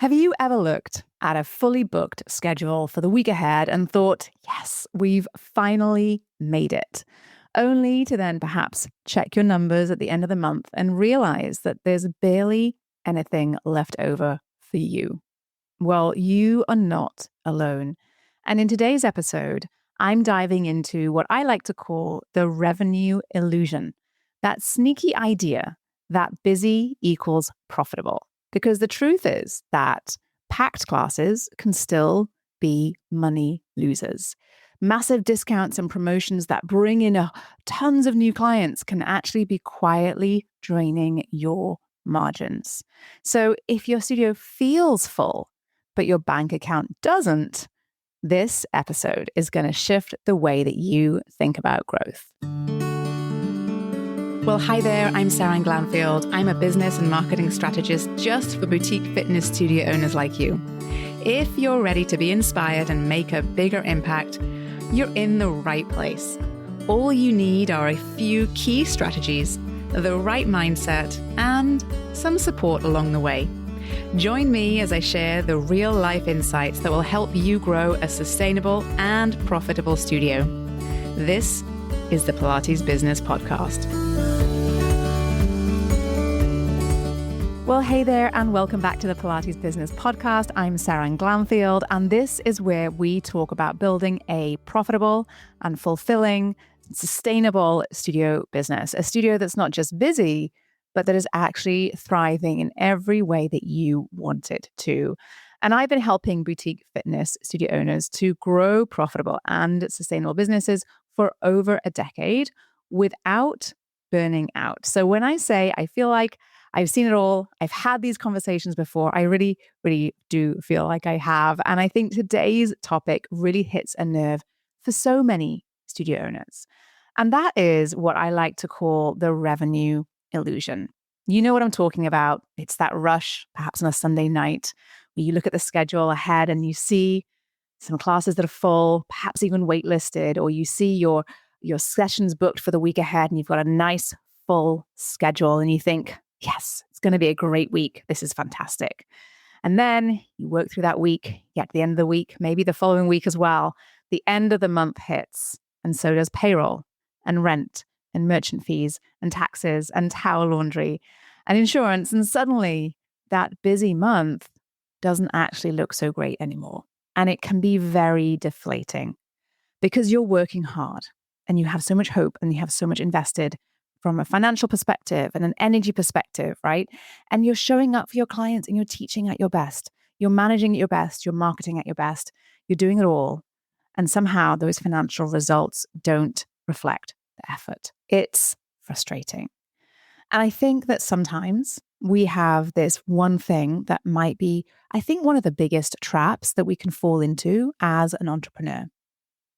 Have you ever looked at a fully booked schedule for the week ahead and thought, yes, we've finally made it, only to then perhaps check your numbers at the end of the month and realize that there's barely anything left over for you? Well, you are not alone. And in today's episode, I'm diving into what I like to call the revenue illusion, that sneaky idea that busy equals profitable. Because the truth is that packed classes can still be money losers. Massive discounts and promotions that bring in tons of new clients can actually be quietly draining your margins. So if your studio feels full, but your bank account doesn't, this episode is going to shift the way that you think about growth. Well, hi there, I'm Seran Glanfield. I'm a business and marketing strategist just for boutique fitness studio owners like you. If you're ready to be inspired and make a bigger impact, you're in the right place. All you need are a few key strategies, the right mindset, and some support along the way. Join me as I share the real-life insights that will help you grow a sustainable and profitable studio. This is the Pilates Business Podcast. Well, hey there, and welcome back to the Pilates Business Podcast. I'm Seran Glanfield, and this is where we talk about building a profitable and fulfilling, sustainable studio business, a studio that's not just busy, but that is actually thriving in every way that you want it to. And I've been helping boutique fitness studio owners to grow profitable and sustainable businesses for over a decade without burning out. So when I say I feel like I've seen it all, I've had these conversations before, I really, really do feel like I have. And I think today's topic really hits a nerve for so many studio owners. And that is what I like to call the revenue illusion. You know what I'm talking about. It's that rush, perhaps on a Sunday night, where you look at the schedule ahead and you see some classes that are full, perhaps even waitlisted, or you see your sessions booked for the week ahead and you've got a nice full schedule and you think, yes, it's going to be a great week. This is fantastic. And then you work through that week, get to the end of the week, maybe the following week as well. The end of the month hits, and so does payroll and rent and merchant fees and taxes and towel laundry and insurance. And suddenly that busy month doesn't actually look so great anymore. And it can be very deflating because you're working hard and you have so much hope and you have so much invested from a financial perspective and an energy perspective, right? And you're showing up for your clients and you're teaching at your best. You're managing at your best. You're marketing at your best. You're doing it all. And somehow those financial results don't reflect the effort. It's frustrating. And I think that sometimes we have this one thing that might be, I think, one of the biggest traps that we can fall into as an entrepreneur.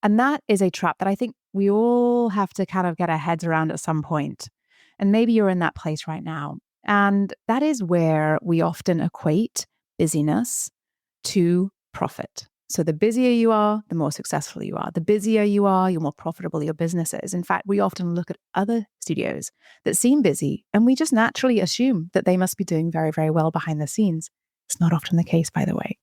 And that is a trap that I think we all have to kind of get our heads around at some point. And maybe you're in that place right now. And that is where we often equate busyness to profit. So the busier you are, the more successful you are. The busier you are, the more profitable your business is. In fact, we often look at other studios that seem busy and we just naturally assume that they must be doing very, very well behind the scenes. It's not often the case, by the way.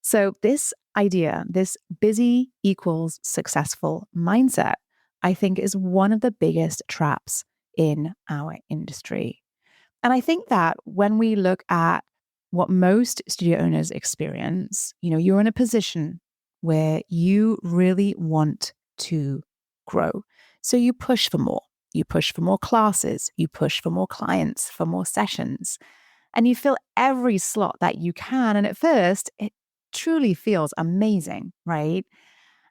So this idea, this busy equals successful mindset, I think is one of the biggest traps in our industry. And I think that when we look at what most studio owners experience, you're in a position where you really want to grow. So you push for more. You push for more classes. You push for more clients, for more sessions. And you fill every slot that you can. And at first, it truly feels amazing, right?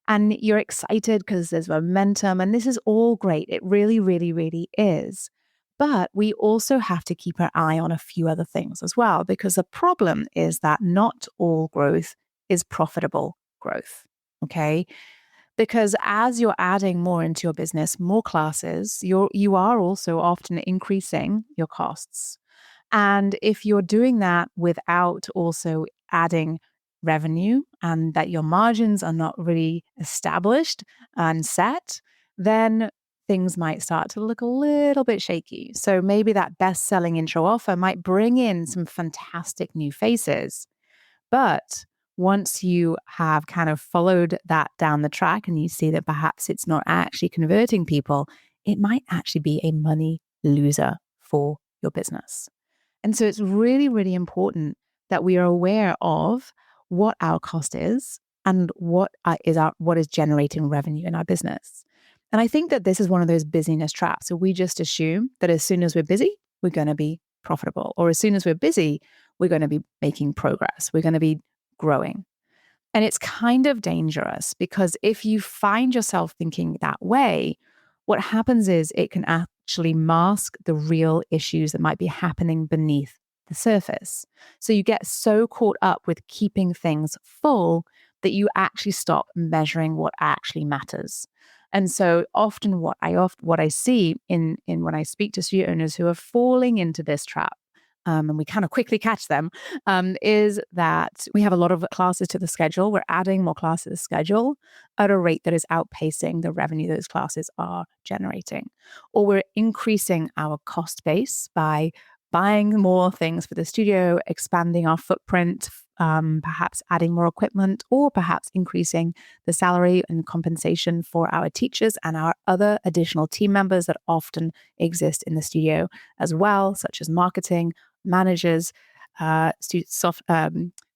And you're excited because there's momentum and this is all great. It really, really, really is. But we also have to keep our eye on a few other things as well, because the problem is that not all growth is profitable growth, okay? Because as you're adding more into your business, more classes, you are also often increasing your costs. And if you're doing that without also adding revenue and that your margins are not really established and set, then things might start to look a little bit shaky. So maybe that best-selling intro offer might bring in some fantastic new faces, But once you have kind of followed that down the track and you see that perhaps it's not actually converting people, it might actually be a money loser for your business. And so it's really, really important that we are aware of what our cost is and what is generating revenue in our business. And I think that this is one of those busyness traps. So we just assume that as soon as we're busy, we're going to be profitable, or as soon as we're busy, we're going to be making progress. We're going to be growing. And it's kind of dangerous because if you find yourself thinking that way, what happens is it can actually mask the real issues that might be happening beneath the surface. So you get so caught up with keeping things full that you actually stop measuring what actually matters. And so often what I see in when I speak to studio owners who are falling into this trap, and we kind of quickly catch them, is that we have a lot of classes to the schedule. We're adding more classes to the schedule at a rate that is outpacing the revenue those classes are generating. Or we're increasing our cost base by buying more things for the studio, expanding our footprint, perhaps adding more equipment, or perhaps increasing the salary and compensation for our teachers and our other additional team members that often exist in the studio as well, such as marketing, managers,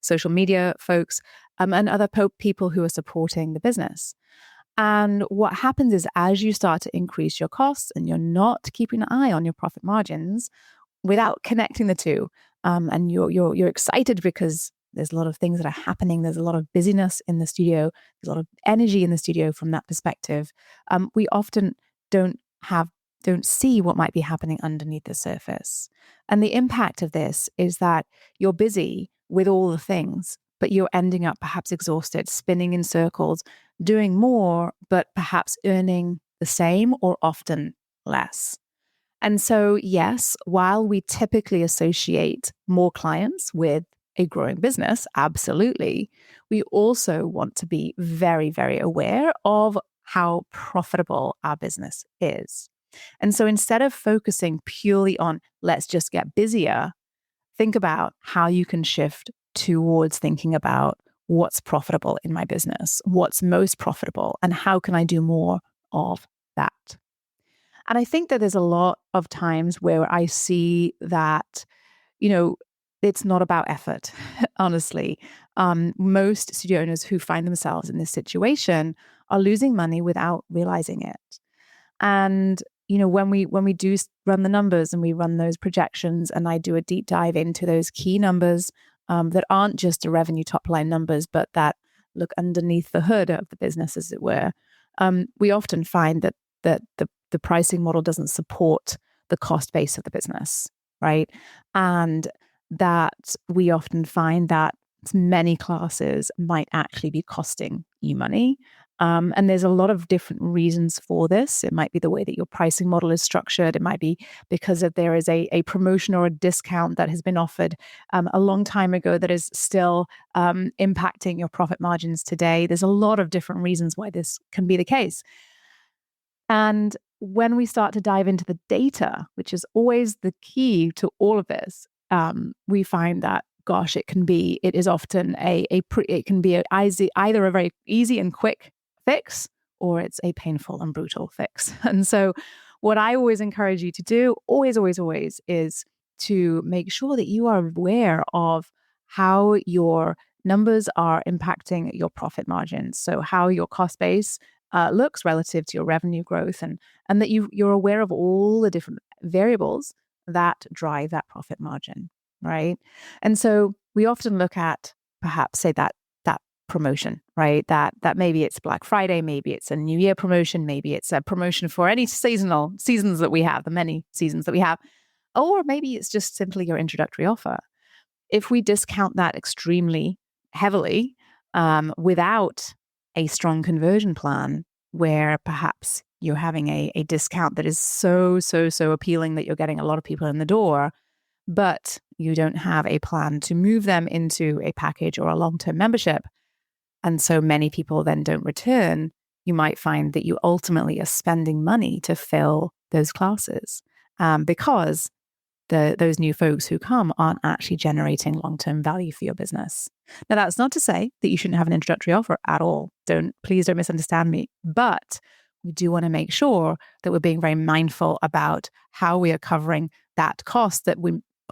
social media folks, and other people who are supporting the business. And what happens is as you start to increase your costs and you're not keeping an eye on your profit margins without connecting the two, and you're excited because there's a lot of things that are happening. There's a lot of busyness in the studio. There's a lot of energy in the studio from that perspective. We often don't see what might be happening underneath the surface. And the impact of this is that you're busy with all the things, but you're ending up perhaps exhausted, spinning in circles, doing more, but perhaps earning the same or often less. And so, yes, while we typically associate more clients with a growing business, absolutely, we also want to be very, very aware of how profitable our business is. And so instead of focusing purely on let's just get busier, think about how you can shift towards thinking about what's profitable in my business, what's most profitable, and how can I do more of that? And I think that there's a lot of times where I see that, it's not about effort, honestly. Most studio owners who find themselves in this situation are losing money without realizing it. And when we do run the numbers and we run those projections, and I do a deep dive into those key numbers that aren't just the revenue top line numbers, but that look underneath the hood of the business, as it were, we often find that the pricing model doesn't support the cost base of the business, right? And that we often find that many classes might actually be costing you money. And there's a lot of different reasons for this. It might be the way that your pricing model is structured. It might be because there is a promotion or a discount that has been offered a long time ago that is still impacting your profit margins today. There's a lot of different reasons why this can be the case. And when we start to dive into the data, which is always the key to all of this, we find that, gosh, it is often it can be either a very easy and quick fix, or it's a painful and brutal fix. And so what I always encourage you to do, always, is to make sure that you are aware of how your numbers are impacting your profit margins. So how your cost base looks relative to your revenue growth, and that you're aware of all the different variables that drive that profit margin, right? And so we often look at perhaps say that promotion, right? That maybe it's Black Friday, maybe it's a New Year promotion, maybe it's a promotion for any seasons that we have, the many seasons that we have, or maybe it's just simply your introductory offer. If we discount that extremely heavily without a strong conversion plan, where perhaps you're having a discount that is so appealing that you're getting a lot of people in the door, but you don't have a plan to move them into a package or a long-term membership, and so many people then don't return, you might find that you ultimately are spending money to fill those classes because those new folks who come aren't actually generating long-term value for your business. Now, that's not to say that you shouldn't have an introductory offer at all. Please don't misunderstand me. But we do want to make sure that we're being very mindful about how we are covering that cost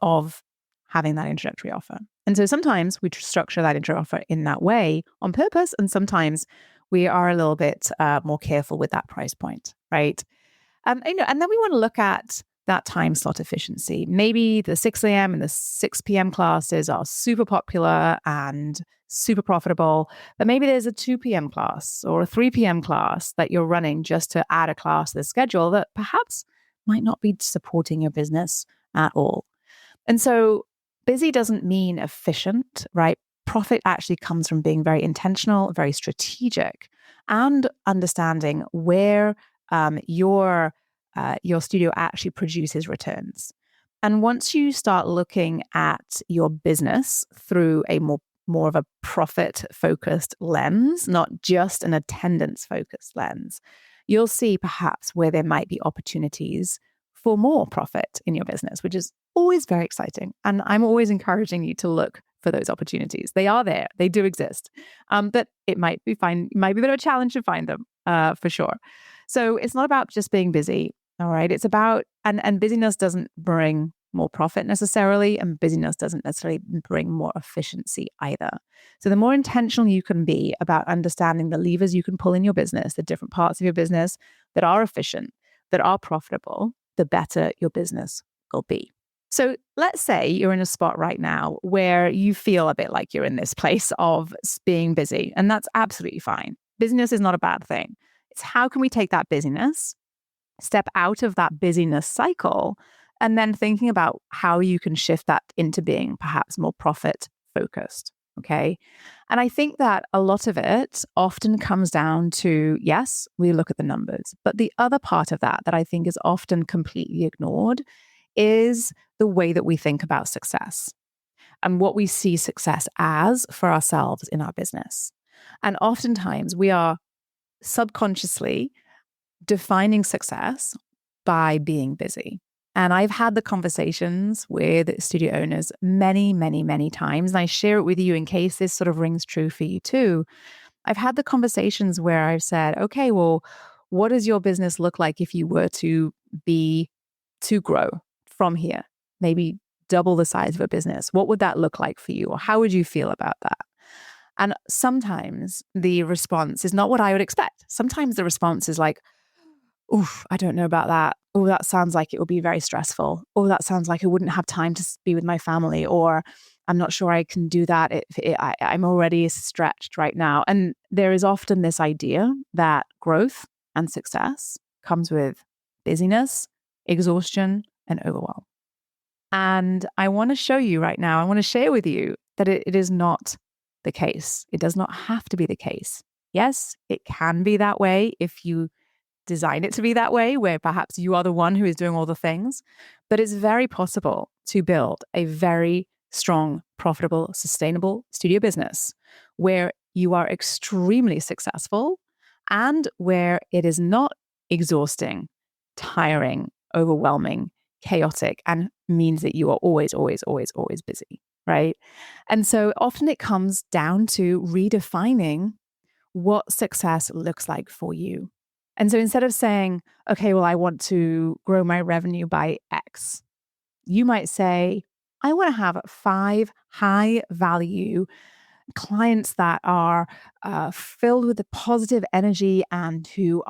of having that introductory offer. And so sometimes we structure that introductory offer in that way on purpose, and sometimes we are a little bit more careful with that price point, right? And then we want to look at that time slot efficiency. Maybe the 6 a.m. and the 6 p.m. classes are super popular and super profitable, but maybe there's a 2 p.m. class or a 3 p.m. class that you're running just to add a class to the schedule that perhaps might not be supporting your business at all. And so busy doesn't mean efficient, right? Profit actually comes from being very intentional, very strategic, and understanding where your studio actually produces returns. And once you start looking at your business through a more of a profit-focused lens, not just an attendance-focused lens, you'll see perhaps where there might be opportunities for more profit in your business, which is always very exciting. And I'm always encouraging you to look for those opportunities. They are there. They do exist. But it might be a bit of a challenge to find them for sure. So it's not about just being busy. All right. It's about, and busyness doesn't bring more profit necessarily, and busyness doesn't necessarily bring more efficiency either. So the more intentional you can be about understanding the levers you can pull in your business, the different parts of your business that are efficient, that are profitable, the better your business will be. So let's say you're in a spot right now where you feel a bit like you're in this place of being busy, and that's absolutely fine. Busyness is not a bad thing. It's how can we take that busyness, step out of that busyness cycle, and then thinking about how you can shift that into being perhaps more profit focused. Okay. And I think that a lot of it often comes down to, yes, we look at the numbers, but the other part of that I think is often completely ignored is the way that we think about success and what we see success as for ourselves in our business. And oftentimes we are subconsciously defining success by being busy. And I've had the conversations with studio owners many, many, many times. And I share it with you in case this sort of rings true for you too. I've had the conversations where I've said, okay, well, what does your business look like if you were to grow from here? Maybe double the size of a business. What would that look like for you? Or how would you feel about that? And sometimes the response is not what I would expect. Sometimes the response is like, oof, I don't know about that. Oh, that sounds like it would be very stressful. Oh, that sounds like I wouldn't have time to be with my family. Or I'm not sure I can do that. I'm already stretched right now. And there is often this idea that growth and success comes with busyness, exhaustion, and overwhelm. And I want to show you right now, I want to share with you that it is not the case. It does not have to be the case. Yes, it can be that way if you design it to be that way, where perhaps you are the one who is doing all the things. But it's very possible to build a very strong, profitable, sustainable studio business where you are extremely successful and where it is not exhausting, tiring, overwhelming, chaotic, and means that you are always, always, always, always busy, right? And so often it comes down to redefining what success looks like for you. And so instead of saying, okay, well, I want to grow my revenue by X, you might say, I want to have 5 high value clients that are filled with the positive energy and who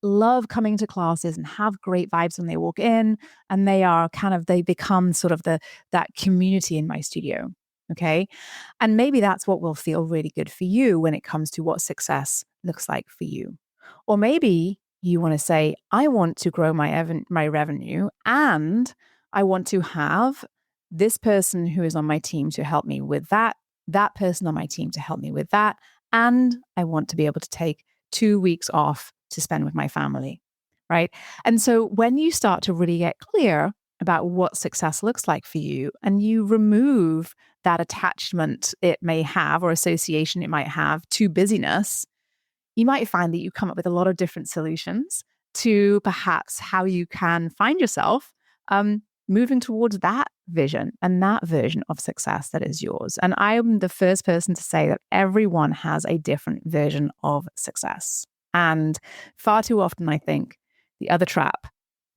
love coming to classes and have great vibes when they walk in. And they become sort of that community in my studio. Okay. And maybe that's what will feel really good for you when it comes to what success looks like for you. Or maybe you want to say, I want to grow my revenue, and I want to have this person who is on my team to help me with that person on my team to help me with that, and I want to be able to take 2 weeks off to spend with my family, right? And so when you start to really get clear about what success looks like for you, and you remove that attachment it may have or association it might have to busyness, you might find that you come up with a lot of different solutions to perhaps how you can find yourself moving towards that vision and that version of success that is yours. And I am the first person to say that everyone has a different version of success. And far too often, I think the other trap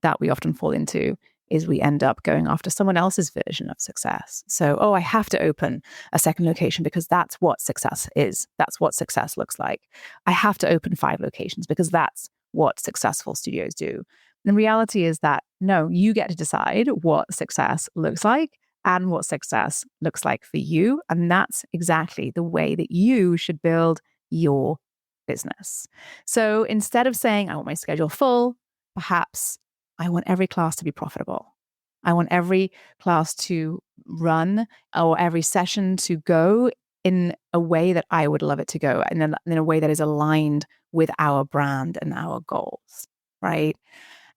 that we often fall into is we end up going after someone else's version of success. So, I have to open a second location because that's what success is. That's what success looks like. I have to open 5 locations because that's what successful studios do. And the reality is that, no, you get to decide what success looks like and what success looks like for you. And that's exactly the way that you should build your business. So instead of saying, I want my schedule full, perhaps I want every class to be profitable. I want every class to run or every session to go in a way that I would love it to go, and in a way that is aligned with our brand and our goals, right?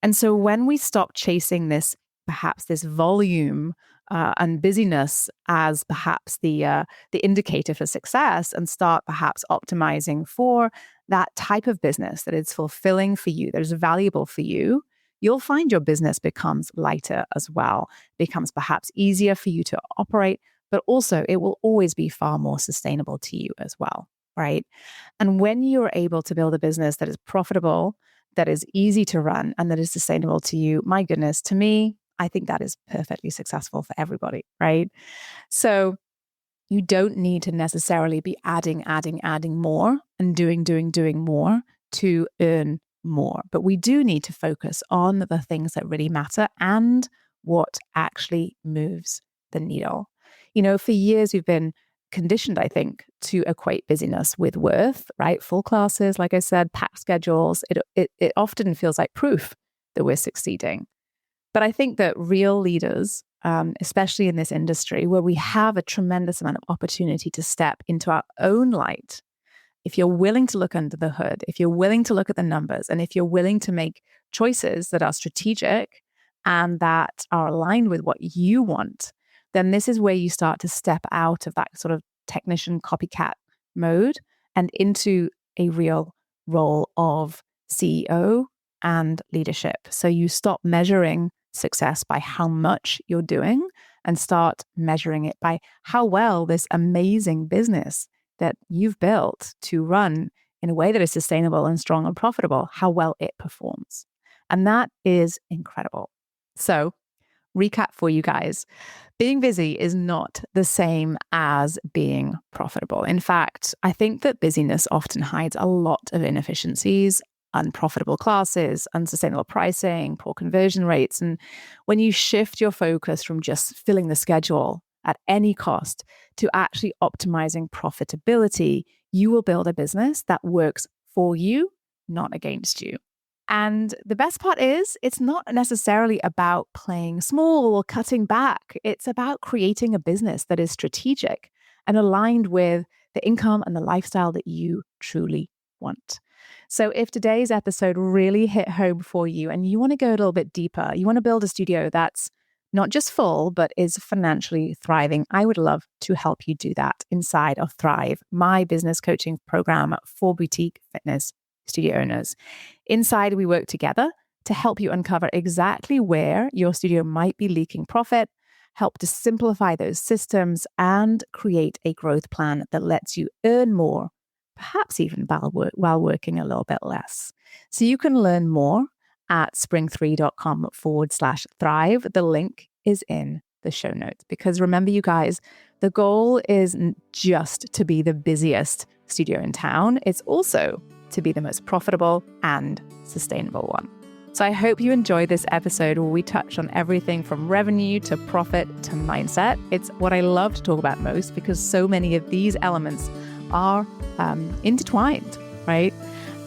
And so when we stop chasing perhaps this volume and busyness as perhaps the indicator for success, and start perhaps optimizing for that type of business that is fulfilling for you, that is valuable for you, you'll find your business becomes lighter as well, becomes perhaps easier for you to operate, but also it will always be far more sustainable to you as well, right? And when you're able to build a business that is profitable, that is easy to run, and that is sustainable to you, my goodness, to me, I think that is perfectly successful for everybody, right? So you don't need to necessarily be adding more and doing more to earn more. But we do need to focus on the things that really matter and what actually moves the needle. For years we've been conditioned, I think, to equate busyness with worth, right? Full classes, like I said, packed schedules. It often feels like proof that we're succeeding. But I think that real leaders, especially in this industry where we have a tremendous amount of opportunity to step into our own light, if you're willing to look under the hood, if you're willing to look at the numbers, and if you're willing to make choices that are strategic and that are aligned with what you want, then this is where you start to step out of that sort of technician copycat mode and into a real role of CEO and leadership. So you stop measuring success by how much you're doing and start measuring it by how well this amazing business that you've built to run in a way that is sustainable and strong and profitable, how well it performs. And that is incredible. So, recap for you guys. Being busy is not the same as being profitable. In fact, I think that busyness often hides a lot of inefficiencies, unprofitable classes, unsustainable pricing, poor conversion rates. And when you shift your focus from just filling the schedule at any cost to actually optimizing profitability, you will build a business that works for you, not against you. And the best part is, it's not necessarily about playing small or cutting back. It's about creating a business that is strategic and aligned with the income and the lifestyle that you truly want. So if today's episode really hit home for you and you want to go a little bit deeper, you want to build a studio that's not just full, but is financially thriving, I would love to help you do that inside of Thrive, my business coaching program for boutique fitness studio owners. Inside, we work together to help you uncover exactly where your studio might be leaking profit, help to simplify those systems, and create a growth plan that lets you earn more, perhaps even while working a little bit less. So you can learn more at spring3.com/thrive. The link is in the show notes. Because remember, you guys, the goal isn't just to be the busiest studio in town. It's also to be the most profitable and sustainable one. So I hope you enjoyed this episode where we touch on everything from revenue to profit to mindset. It's what I love to talk about most because so many of these elements are intertwined, right?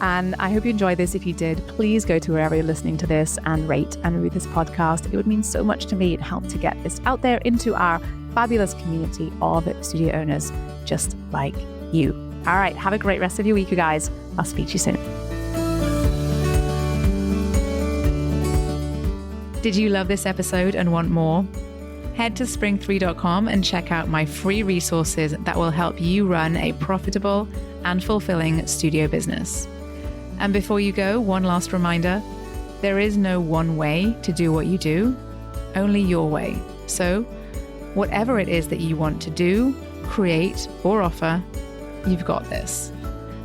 And I hope you enjoyed this. If you did, please go to wherever you're listening to this and rate and review this podcast. It would mean so much to me. It helped to get this out there into our fabulous community of studio owners just like you. All right, have a great rest of your week, you guys. I'll speak to you soon. Did you love this episode and want more? Head to spring3.com and check out my free resources that will help you run a profitable and fulfilling studio business. And before you go, one last reminder, there is no one way to do what you do, only your way. So whatever it is that you want to do, create, or offer, you've got this.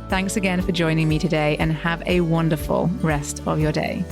Thanks again for joining me today, and have a wonderful rest of your day.